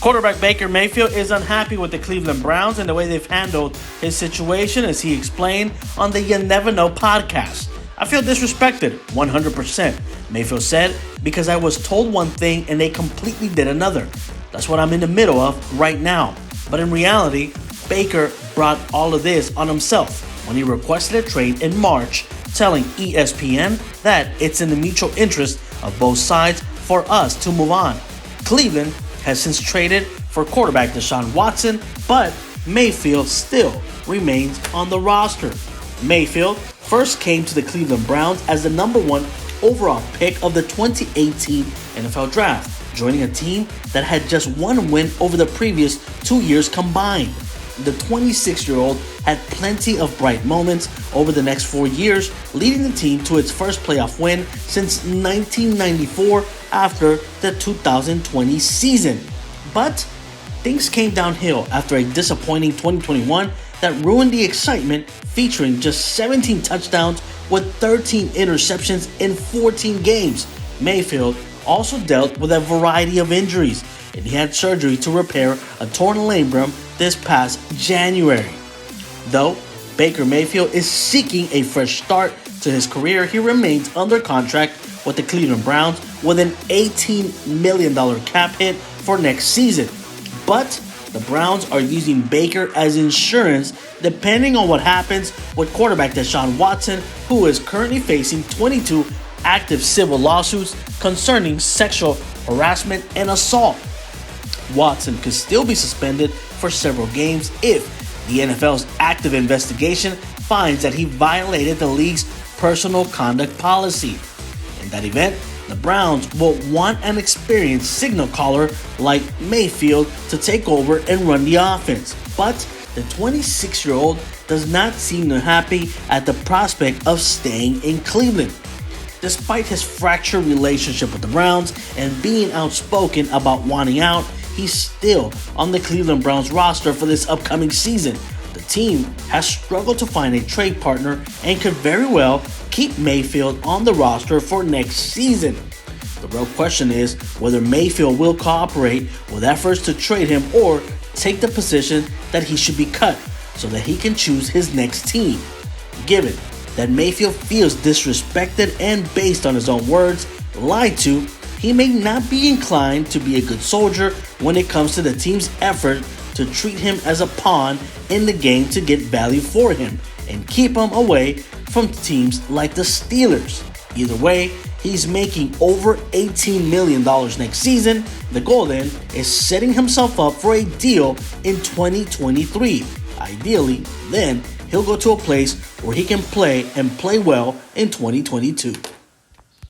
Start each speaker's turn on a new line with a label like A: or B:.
A: Quarterback Baker Mayfield is unhappy with the Cleveland Browns and the way they've handled his situation, as he explained on the You Never Know podcast. "I feel disrespected, 100%, Mayfield said, because I was told one thing and they completely did another. That's what I'm in the middle of right now." But in reality, Baker brought all of this on himself when he requested a trade in March, telling ESPN that it's in the mutual interest of both sides for us to move on. Cleveland has since traded for quarterback Deshaun Watson, but Mayfield still remains on the roster. Mayfield first came to the Cleveland Browns as the number 1 overall pick of the 2018 NFL Draft, joining a team that had just one win over the previous 2 years combined. The 26-year-old had plenty of bright moments over the next 4 years, leading the team to its first playoff win since 1994 after the 2020 season. But things came downhill after a disappointing 2021 that ruined the excitement, featuring just 17 touchdowns with 13 interceptions in 14 games. Mayfield also dealt with a variety of injuries, and he had surgery to repair a torn labrum this past January. Though Baker Mayfield is seeking a fresh start to his career, he remains under contract with the Cleveland Browns with an $18 million cap hit for next season. But the Browns are using Baker as insurance depending on what happens with quarterback Deshaun Watson, who is currently facing 22 active civil lawsuits concerning sexual harassment and assault. Watson could still be suspended for several games if the NFL's active investigation finds that he violated the league's personal conduct policy. In that event, the Browns will want an experienced signal caller like Mayfield to take over and run the offense. But the 26-year-old does not seem happy at the prospect of staying in Cleveland. Despite his fractured relationship with the Browns and being outspoken about wanting out, he's still on the Cleveland Browns roster for this upcoming season. The team has struggled to find a trade partner and could very well keep Mayfield on the roster for next season. The real question is whether Mayfield will cooperate with efforts to trade him or take the position that he should be cut so that he can choose his next team. Given that Mayfield feels disrespected and, based on his own words, lied to, he may not be inclined to be a good soldier when it comes to the team's effort to treat him as a pawn in the game to get value for him and keep him away from teams like the Steelers. Either way, he's making over $18 million next season. The goal then is setting himself up for a deal in 2023. Ideally, then he'll go to a place where he can play and play well in 2022.